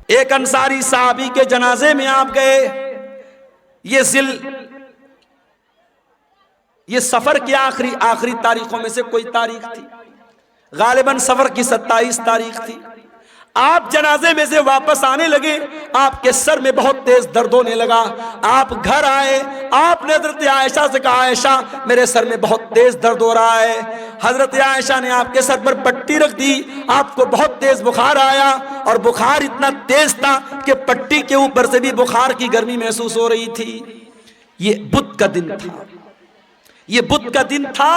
ایک انصاری صحابی کے جنازے میں آپ گئے. یہ سفر کی آخری تاریخوں میں سے کوئی تاریخ تھی، غالباً سفر کی 27 تاریخ تھی. آپ جنازے میں سے واپس آنے لگے، آپ کے سر میں بہت تیز درد ہونے لگا. آپ گھر آئے، آپ نے حضرت عائشہ سے کہا عائشہ میرے سر میں بہت تیز درد ہو رہا ہے. حضرت عائشہ نے آپ کے سر پر پٹی رکھ دی. آپ کو بہت تیز بخار آیا، اور بخار اتنا تیز تھا کہ پٹی کے اوپر سے بھی بخار کی گرمی محسوس ہو رہی تھی. یہ بدھ کا دن تھا، یہ بدھ کا دن تھا،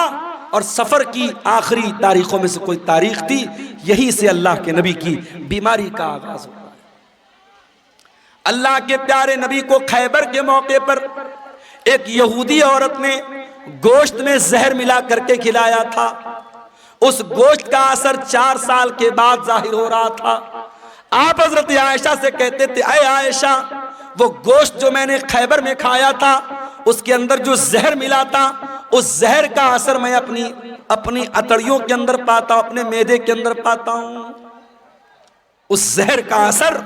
اور سفر کی آخری تاریخوں میں سے کوئی تاریخ تھی. یہی سے اللہ کے نبی کی بیماری کا آغاز ہوا. اللہ کے پیارے نبی کو خیبر کے موقع پر ایک یہودی عورت نے گوشت میں زہر ملا کر کے کھلایا تھا. اس گوشت کا اثر 4 سال کے بعد ظاہر ہو رہا تھا. آپ حضرت عائشہ سے کہتے تھے اے عائشہ، وہ گوشت جو میں نے خیبر میں کھایا تھا اس کے اندر جو زہر ملا تھا، اس زہر کا اثر میں اپنی اتڑیوں کے اندر پاتا ہوں، اپنے معدے کے اندر پاتا ہوں. اس زہر کا اثر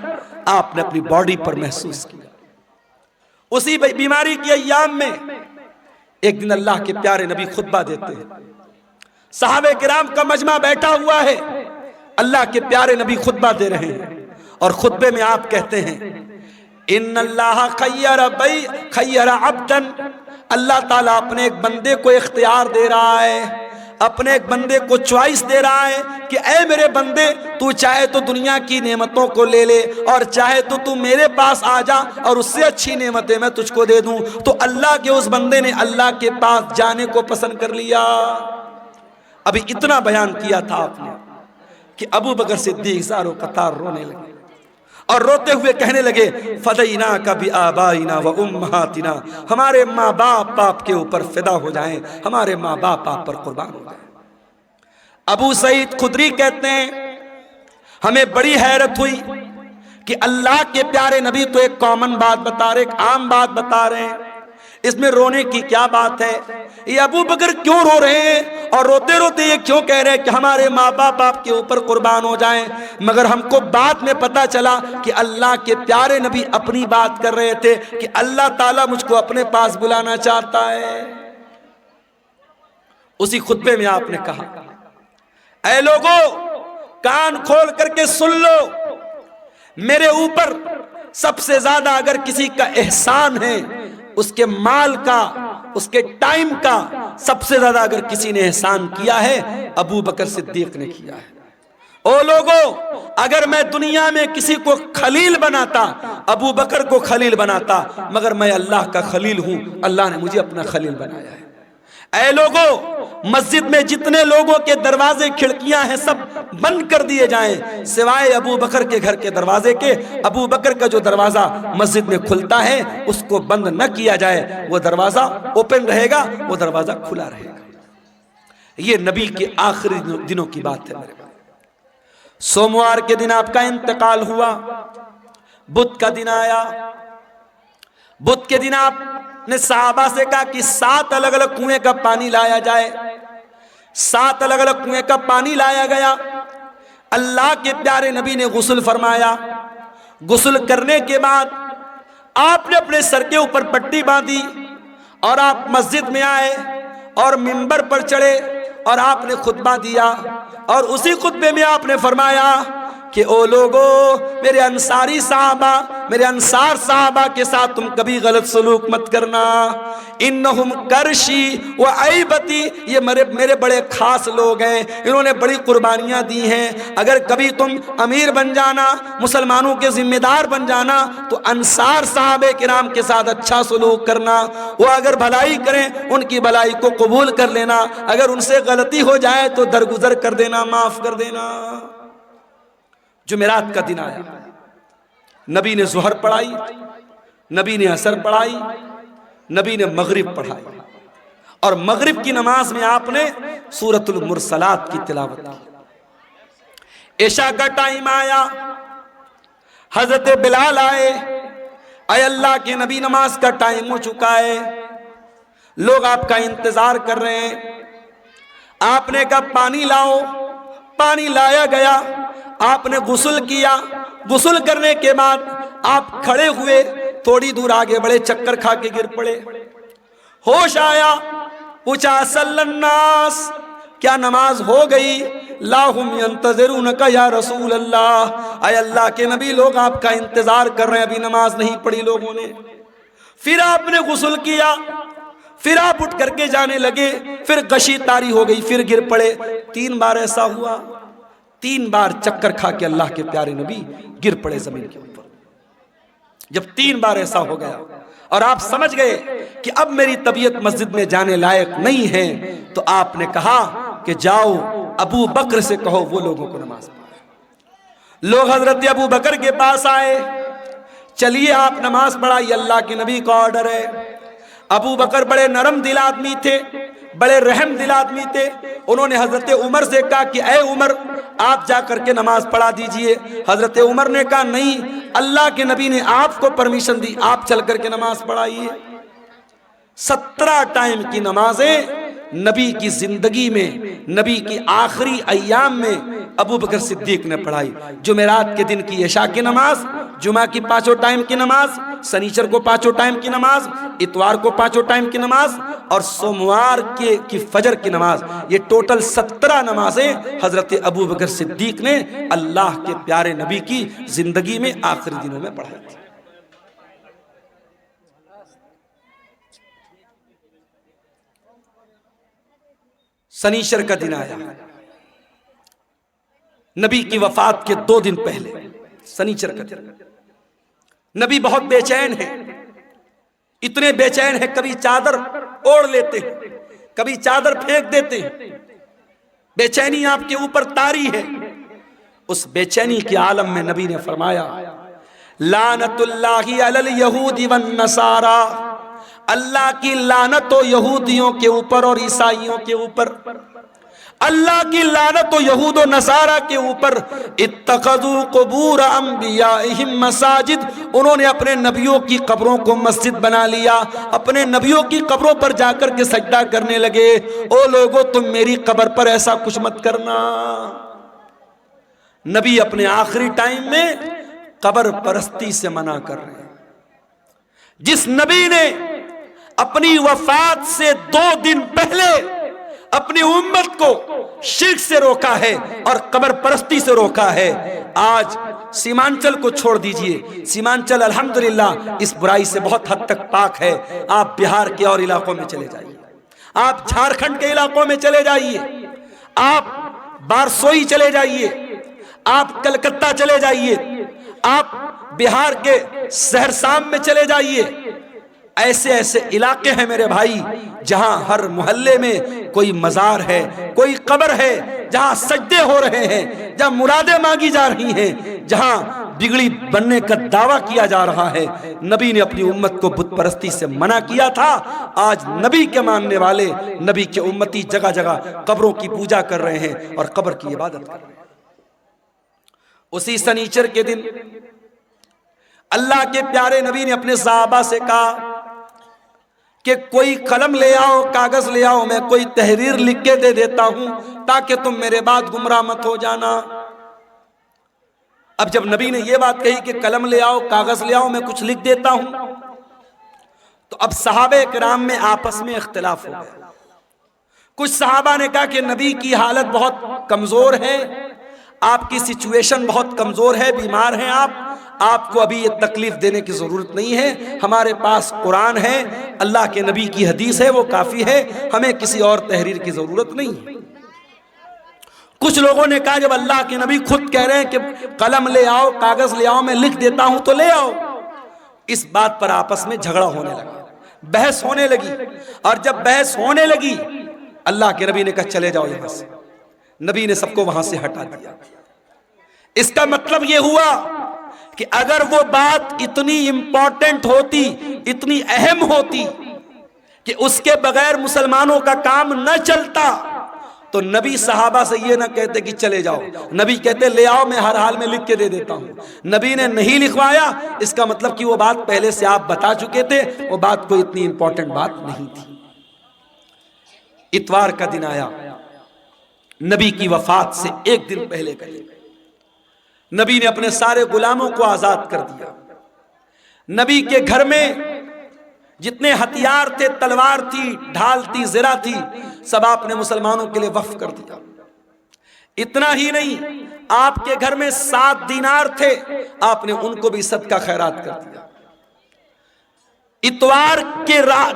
آپ نے اپنی باڈی پر محسوس کیا. اسی بیماری کے ایام میں ایک دن اللہ کے پیارے نبی خطبہ دیتے ہیں. صحابہ کرام کا مجمع بیٹھا ہوا ہے، اللہ کے پیارے نبی خطبہ دے رہے ہیں، اور خطبے میں آپ کہتے ہیں ان اللہ خیر عبدا، اللہ تعالیٰ اپنے ایک بندے کو اختیار دے رہا ہے، اپنے ایک بندے کو چوائس دے رہا ہے کہ اے میرے بندے، تو چاہے تو دنیا کی نعمتوں کو لے لے، اور چاہے تو میرے پاس آ جا اور اس سے اچھی نعمتیں میں تجھ کو دے دوں. تو اللہ کے اس بندے نے اللہ کے پاس جانے کو پسند کر لیا. ابھی اتنا بیان کیا تھا آپ نے کہ ابو بکر صدیق زارو قطار رونے لگے، اور روتے ہوئے کہنے لگے فدیناک بآبائنا و امہاتنا، ہمارے ماں باپ آپ کے اوپر فدا ہو جائیں، ہمارے ماں باپ آپ پر قربان ہو جائیں. ابو سعید خدری کہتے ہیں ہمیں بڑی حیرت ہوئی کہ اللہ کے پیارے نبی تو ایک کامن بات بتا رہے، ایک عام بات بتا رہے ہیں، اس میں رونے کی کیا بات ہے؟ یہ ابو بکر کیوں رو رہے ہیں، اور روتے روتے یہ کیوں کہہ رہے ہیں کہ ہمارے ماں باپ آپ کے اوپر قربان ہو جائیں؟ مگر ہم کو بعد میں پتا چلا کہ اللہ کے پیارے نبی اپنی بات کر رہے تھے کہ اللہ تعالیٰ مجھ کو اپنے پاس بلانا چاہتا ہے. اسی خطبے میں آپ نے کہا اے لوگو کان کھول کر کے سن لو، میرے اوپر سب سے زیادہ اگر کسی کا احسان ہے، اس کے مال کا، اس کے ٹائم کا سب سے زیادہ اگر کسی نے احسان کیا ہے، ابو بکر صدیق نے کیا ہے. او لوگو اگر میں دنیا میں کسی کو خلیل بناتا، ابو بکر کو خلیل بناتا، مگر میں اللہ کا خلیل ہوں، اللہ نے مجھے اپنا خلیل بنایا ہے. اے لوگو مسجد میں جتنے لوگوں کے دروازے کھڑکیاں ہیں سب بند کر دیے جائیں سوائے ابو بکر کے گھر کے دروازے کے. ابو بکر کا جو دروازہ مسجد میں کھلتا ہے اس کو بند نہ کیا جائے، وہ دروازہ اوپن رہے گا، وہ دروازہ کھلا رہے گا. یہ نبی کے آخری دنوں کی بات ہے. میرے بھائی سوموار کے دن آپ کا انتقال ہوا، بدھ کا دن آیا. بدھ کے دن آپ نے صحابہ سے کہا کہ 7 الگ الگ کنویں کا پانی لایا جائے. 7 الگ الگ کنویں کا پانی لایا گیا. اللہ کے پیارے نبی نے غسل فرمایا. غسل کرنے کے بعد آپ نے اپنے سر کے اوپر پٹی باندھی اور آپ مسجد میں آئے اور منبر پر چڑھے اور آپ نے خطبہ دیا. اور اسی خطبے میں آپ نے فرمایا کہ او لوگو میرے انصاری صحابہ، میرے انصار صحابہ کے ساتھ تم کبھی غلط سلوک مت کرنا. انہم کرشی و عیبتی، یہ میرے بڑے خاص لوگ ہیں، انہوں نے بڑی قربانیاں دی ہیں. اگر کبھی تم امیر بن جانا، مسلمانوں کے ذمہ دار بن جانا، تو انصار صحابہ کرام کے ساتھ اچھا سلوک کرنا. وہ اگر بھلائی کریں ان کی بھلائی کو قبول کر لینا، اگر ان سے غلطی ہو جائے تو درگزر کر دینا، معاف کر دینا. جمعرات کا دن آیا، نبی نے ظہر پڑھائی، نبی نے عصر پڑھائی، نبی نے مغرب پڑھائی، اور مغرب کی نماز میں آپ نے سورۃ المرسلات کی تلاوت کی. عشاء کا ٹائم آیا، حضرت بلال آئے. اے اللہ کے نبی نماز کا ٹائم ہو چکا ہے، لوگ آپ کا انتظار کر رہے ہیں. آپ نے کہا پانی لاؤ. پانی لایا گیا. آپ نے غسل کیا، غسل کرنے کے بعد آپ کھڑے ہوئے، تھوڑی دور آگے بڑھے، چکر کھا کے گر پڑے، ہوش آیا، پوچھا صلی الناس، کیا نماز ہو گئی؟ لا ہم ینتظرونک یا رسول اللہ، اے اللہ کے نبی لوگ آپ کا انتظار کر رہے ہیں، ابھی نماز نہیں پڑھی لوگوں نے۔ پھر آپ نے غسل کیا، پھر آپ اٹھ کر کے جانے لگے، پھر غشی طاری ہو گئی، پھر گر پڑے۔ 3 بار ایسا ہوا، 3 بار چکر کھا کے اللہ کے پیارے نبی گر پڑے زمین کے اوپر۔ جب 3 بار ایسا ہو گیا اور آپ سمجھ گئے کہ اب میری طبیعت مسجد میں جانے لائق نہیں ہے، تو آپ نے کہا کہ جاؤ ابو بکر سے کہو وہ لوگوں کو نماز پڑھائیں۔ لوگ حضرت ابو بکر کے پاس آئے، چلیے آپ نماز پڑھائیے، اللہ کے نبی کا آرڈر ہے۔ ابو بکر بڑے نرم دل آدمی تھے، بڑے رحم دل آدمی تھے، انہوں نے حضرت عمر سے کہا کہ اے عمر آپ جا کر کے نماز پڑھا دیجئے۔ حضرت عمر نے کہا نہیں، اللہ کے نبی نے آپ کو پرمیشن دی، آپ چل کر کے نماز پڑھائیے۔ 17 ٹائم کی نمازیں نبی کی زندگی میں، نبی کی آخری ایام میں ابو بکر صدیق نے پڑھائی۔ جمعرات کے دن کی عشاء کی نماز، جمعہ کی 5 ٹائم کی نماز، سنیچر کو 5 ٹائم کی نماز، اتوار کو 5 ٹائم کی نماز، اور سوموار کی فجر کی نماز، یہ ٹوٹل 17 نمازیں حضرت ابو بکر صدیق نے اللہ کے پیارے نبی کی زندگی میں آخری دنوں میں پڑھائی تھی۔ سنیچر کا دن آیا، نبی کی وفات کے 2 دن پہلے، سنیچر کا دن۔ نبی بہت بے چین ہے، اتنے بے چین ہے کبھی چادر اوڑھ لیتے ہیں، کبھی چادر پھینک دیتے ہیں، بے چینی آپ کے اوپر طاری ہے۔ اس بے چینی کے عالم میں نبی نے فرمایا لعنت اللہ علی الیہود والنصارى، اللہ کی لعنت ہو یہودیوں کے اوپر اور عیسائیوں کے اوپر، اللہ کی لعنت ہو یہود و نصارہ کے اوپر۔ اتخذوا قبور انبیائہم مساجد، انہوں نے اپنے نبیوں کی قبروں کو مسجد بنا لیا، اپنے نبیوں کی قبروں پر جا کر کے سجدہ کرنے لگے۔ او لوگو تم میری قبر پر ایسا کچھ مت کرنا۔ نبی اپنے آخری ٹائم میں قبر پرستی سے منع کر رہے ہیں۔ جس نبی نے اپنی وفات سے 2 دن پہلے اپنی امت کو شرک سے روکا ہے اور قبر پرستی سے روکا ہے، آج سیمانچل کو چھوڑ دیجئے، سیمانچل الحمدللہ اس برائی سے بہت حد تک پاک ہے۔ آپ بہار کے اور علاقوں میں چلے جائیے، آپ جھارکھنڈ کے علاقوں میں چلے جائیے، آپ بارسوئی چلے جائیے، آپ کلکتہ چلے جائیے، آپ بہار کے سہرسام میں چلے جائیے۔ ایسے ایسے علاقے ہیں میرے بھائی جہاں ہر محلے میں کوئی مزار ہے، کوئی قبر ہے، جہاں سجدے ہو رہے ہیں، جہاں مرادیں مانگی جا رہی ہیں، جہاں بگڑی بننے کا دعویٰ کیا جا رہا ہے۔ نبی نے اپنی امت کو بت پرستی سے منع کیا تھا، آج نبی کے ماننے والے، نبی کے امتی جگہ جگہ قبروں کی پوجا کر رہے ہیں اور قبر کی عبادت کر رہے ہیں۔ اسی سنیچر کے دن اللہ کے پیارے نبی نے اپنے صحابہ سے کہا کہ کوئی قلم لے آؤ، کاغذ لے آؤ، میں کوئی تحریر لکھ کے دے دیتا ہوں تاکہ تم میرے بعد گمراہ مت ہو جانا۔ اب جب نبی نے یہ بات کہی کہ قلم لے آؤ، کاغذ لے آؤ، میں کچھ لکھ دیتا ہوں، تو اب صحابہ کرام میں آپس میں اختلاف ہو گیا۔ کچھ صحابہ نے کہا کہ نبی کی حالت بہت کمزور ہے، آپ کی سچویشن بہت کمزور ہے، بیمار ہیں آپ کو ابھی یہ تکلیف دینے کی ضرورت نہیں ہے، ہمارے پاس قرآن ہے، اللہ کے نبی کی حدیث ہے، وہ کافی ہے، ہمیں کسی اور تحریر کی ضرورت نہیں ہے۔ کچھ لوگوں نے کہا جب اللہ کے نبی خود کہہ رہے ہیں کہ قلم لے آؤ، کاغذ لے آؤ، میں لکھ دیتا ہوں تو لے آؤ۔ اس بات پر آپس میں جھگڑا ہونے لگا، بحث ہونے لگی، اور جب بحث ہونے لگی اللہ کے نبی نے کہا چلے جاؤ یہاں سے۔ نبی نے سب کو وہاں سے ہٹا دیا۔ اس کا مطلب یہ ہوا کہ اگر وہ بات اتنی امپورٹنٹ ہوتی، اتنی اہم ہوتی کہ اس کے بغیر مسلمانوں کا کام نہ چلتا، تو نبی صحابہ سے یہ نہ کہتے کہ چلے جاؤ، نبی کہتے لے آؤ، میں ہر حال میں لکھ کے دے دیتا ہوں۔ نبی نے نہیں لکھوایا، اس کا مطلب کہ وہ بات پہلے سے آپ بتا چکے تھے، وہ بات کوئی اتنی امپورٹنٹ بات نہیں تھی۔ اتوار کا دن آیا، نبی کی وفات سے 1 دن پہلے کا دن۔ نبی نے اپنے سارے غلاموں کو آزاد کر دیا. نبی کے گھر میں جتنے ہتھیار تھے، تلوار تھی، ڈھال تھی، زرہ تھی، سب آپ نے مسلمانوں کے لیے وقف کر دیا. اتنا ہی نہیں، آپ کے گھر میں 7 دینار تھے، آپ نے ان کو بھی صدقہ خیرات کر دیا. اتوار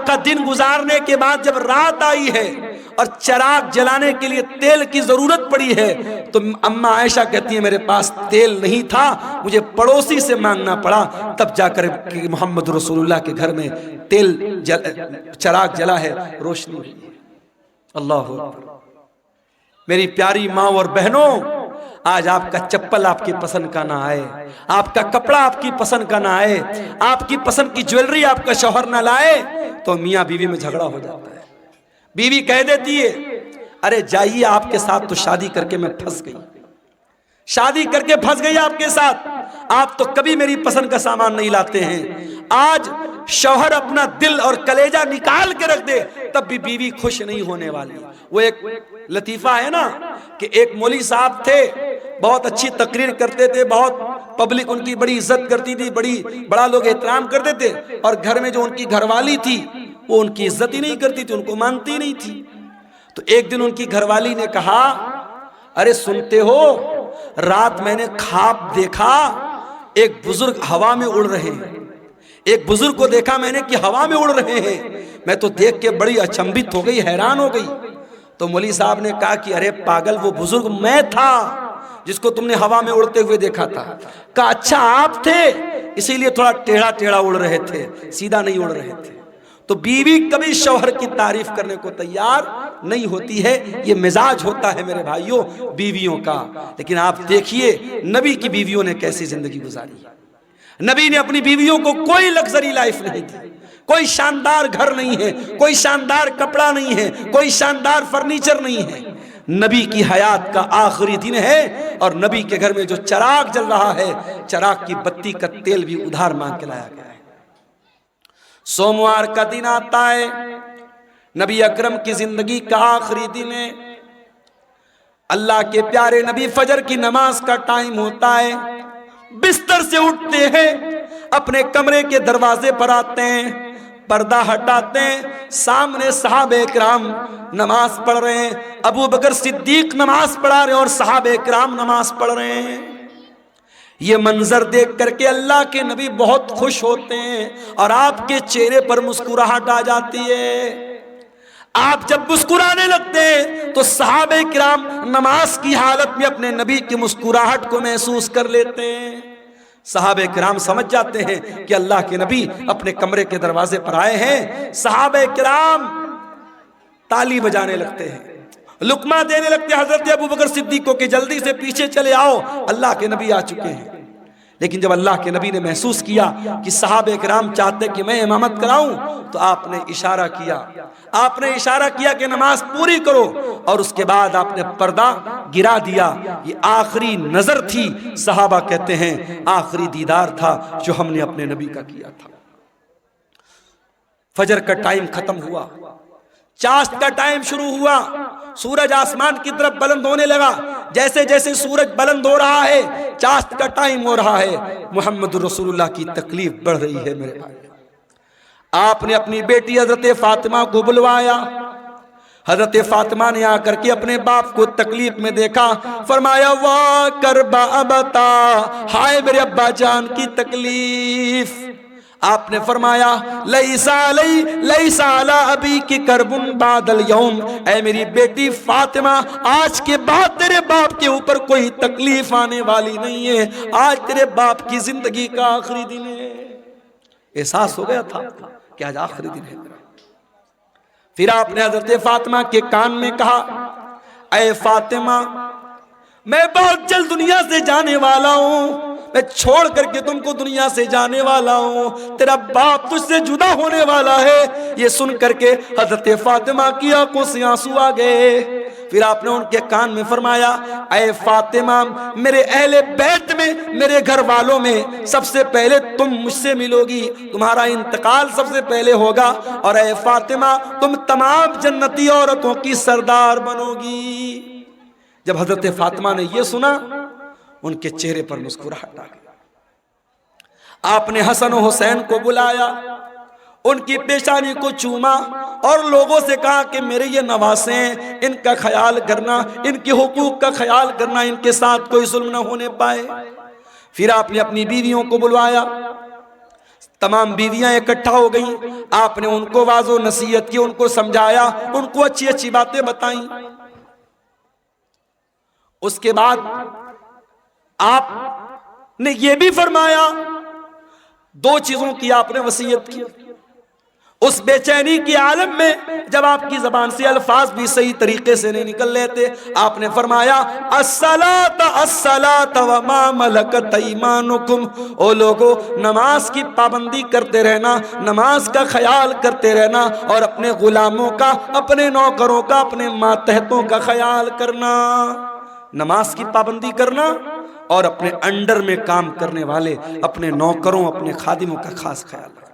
کا دن گزارنے کے بعد جب رات آئی ہے اور چراغ جلانے کے لیے تیل کی ضرورت پڑی ہے تو اماں عائشہ کہتی ہیں میرے پاس تیل نہیں تھا، مجھے پڑوسی سے مانگنا پڑا، تب جا کر محمد رسول اللہ کے گھر میں چراغ جلا ہے، روشنی ہوئی ہے. اللہ اکبر. میری پیاری ماں اور بہنوں، آج آپ کا چپل آپ کی پسند کا نہ آئے، آپ کا کپڑا آپ کی پسند کا نہ آئے، آپ کی پسند کی جویلری آپ کا شوہر نہ لائے تو میاں بیوی میں جھگڑا ہو جاتا ہے. بیوی کہہ دیتی ہے ارے جائیے، آپ کے ساتھ تو شادی کر کے میں پھنس گئی، شادی کر کے پھنس گئی آپ کے ساتھ، آپ تو کبھی میری پسند کا سامان نہیں لاتے ہیں. آج شوہر اپنا دل اور کلیجہ نکال کے رکھ دے تب بھی بیوی خوش نہیں ہونے والی. وہ ایک لطیفہ ہے نا کہ ایک مولوی صاحب تھے، بہت اچھی تقریر کرتے تھے، بہت پبلک ان کی بڑی عزت کرتی تھی، بڑا لوگ احترام کرتے تھے، اور گھر میں جو ان کی گھر والی تھی وہ ان کی عزت ہی نہیں کرتی تھی، ان کو مانتی نہیں تھی. تو ایک دن ان کی گھر والی نے کہا ارے سنتے ہو، رات میں نے خواب دیکھا ایک بزرگ ہوا میں اڑ رہے ہیں، ایک بزرگ کو دیکھا میں نے کہ ہوا میں اڑ رہے ہیں، میں تو دیکھ کے بڑی اچنبھت ہو گئی، حیران ہو گئی. تو مولوی صاحب نے کہا کہ ارے پاگل، وہ بزرگ میں تھا جس کو تم نے ہوا میں اڑتے ہوئے دیکھا تھا. کہا اچھا آپ تھے، اسی لیے تھوڑا ٹیڑھا ٹیڑھا اڑ رہے تھے، سیدھا نہیں اڑ رہے تھے. تو بیوی کبھی شوہر کی تعریف کرنے کو تیار نہیں ہوتی ہے، یہ مزاج ہوتا ہے میرے بھائیوں بیویوں کا. لیکن آپ دیکھیے نبی کی بیویوں نے کیسی زندگی گزاری. نبی نے اپنی بیویوں کو کوئی لگژری لائف نہیں دی، کوئی شاندار گھر نہیں ہے، کوئی شاندار کپڑا نہیں ہے، کوئی شاندار فرنیچر نہیں ہے. نبی کی حیات کا آخری دن ہے اور نبی کے گھر میں جو چراغ جل رہا ہے، چراغ کی بتی کا تیل بھی ادھار مانگ کے لایا گیا ہے. سوموار کا دن آتا ہے، نبی اکرم کی زندگی کا آخری دن ہے. اللہ کے پیارے نبی فجر کی نماز کا ٹائم ہوتا ہے، بستر سے اٹھتے ہیں، اپنے کمرے کے دروازے پر آتے ہیں، پردہ ہٹاتے ہیں، سامنے صحابہ کرام نماز پڑھ رہے ہیں، ابو بکر صدیق نماز پڑھا رہے ہیں اور صحابہ کرام نماز پڑھ رہے ہیں. یہ منظر دیکھ کر کے اللہ کے نبی بہت خوش ہوتے ہیں اور آپ کے چہرے پر مسکراہٹ آ جاتی ہے. آپ جب مسکرانے لگتے ہیں تو صحابہ کرام نماز کی حالت میں اپنے نبی کی مسکراہٹ کو محسوس کر لیتے ہیں. صحابہ کرام سمجھ جاتے ہیں کہ اللہ کے نبی اپنے کمرے کے دروازے پر آئے ہیں. صحابہ کرام تالی بجانے لگتے ہیں، لقمہ دینے لگتے ہیں حضرت ابو بکر صدیق کو کہ جلدی سے پیچھے چلے آؤ، اللہ کے نبی آ چکے ہیں. لیکن جب اللہ کے نبی نے محسوس کیا کہ صحابہ کرام چاہتے کہ میں امامت کراؤں تو آپ نے اشارہ کیا کہ نماز پوری کرو، اور اس کے بعد آپ نے پردہ گرا دیا. یہ آخری نظر تھی، صحابہ کہتے ہیں آخری دیدار تھا جو ہم نے اپنے نبی کا کیا تھا. فجر کا ٹائم ختم ہوا، چاشت کا ٹائم شروع ہوا، سورج آسمان کی طرف بلند ہونے لگا. جیسے جیسے سورج بلند ہو رہا ہے چاشت کا ٹائم ہو رہا ہے، محمد رسول اللہ کی تکلیف بڑھ رہی ہے میرے بھائی. آپ نے اپنی بیٹی حضرت فاطمہ کو بلوایا. حضرت فاطمہ نے آ کر کے اپنے باپ کو تکلیف میں دیکھا، فرمایا واہ کربا ابتا، ہائے میرے ابا جان کی تکلیف. آپ نے فرمایا لیسا علی ابی کی کربن بعد الیوم، اے میری بیٹی فاطمہ آج کے بعد تیرے باپ کے اوپر کوئی تکلیف آنے والی نہیں ہے، آج تیرے باپ کی زندگی کا آخری دن ہے. احساس ہو گیا تھا کہ آج آخری دن ہے. پھر آپ نے حضرت فاطمہ کے کان میں کہا اے فاطمہ میں بہت جلد دنیا سے جانے والا ہوں، میں چھوڑ کر کے تم کو دنیا سے جانے والا ہوں، تیرا باپ تجھ سے جدا ہونے والا ہے. یہ سن کر کے حضرت فاطمہ کی آنکھوں سے آنسو آ گئے. پھر آپ نے ان کے کان میں فرمایا اے فاطمہ میرے اہل بیت میں، میرے گھر والوں میں سب سے پہلے تم مجھ سے ملو گی، تمہارا انتقال سب سے پہلے ہوگا، اور اے فاطمہ تم تمام جنتی عورتوں کی سردار بنو گی. جب حضرت فاطمہ نے یہ سنا ان کے چہرے پر مسکراہٹ آ گئی۔ آپ نے حسن و حسین کو بلایا، ان کی پیشانی کو چوما اور لوگوں سے کہا کہ میرے یہ نواسے ہیں، ان کا خیال کرنا، ان کے حقوق کا خیال کرنا، ان کے ساتھ کوئی ظلم نہ ہونے پائے۔ پھر آپ نے اپنی بیویوں کو بلوایا، تمام بیویاں اکٹھا ہو گئیں، آپ نے ان کو واضح و نصیحت کی، ان کو سمجھایا، ان کو اچھی اچھی باتیں بتائیں۔ اس کے بعد آپ نے یہ بھی فرمایا، دو چیزوں کی آپ نے وصیت کی۔ اس بے چینی کی عالم میں جب آپ کی زبان سے الفاظ بھی صحیح طریقے سے نہیں نکل لیتے، آپ نے فرمایا الصلاۃ الصلاۃ وما ملکت ایمانکم، او لوگو نماز کی پابندی کرتے رہنا، نماز کا خیال کرتے رہنا، اور اپنے غلاموں کا، اپنے نوکروں کا، اپنے ماتحتوں کا خیال کرنا۔ نماز کی پابندی کرنا اور اپنے انڈر میں کام کرنے والے اپنے نوکروں، اپنے خادموں کا خاص خیال رکھنا۔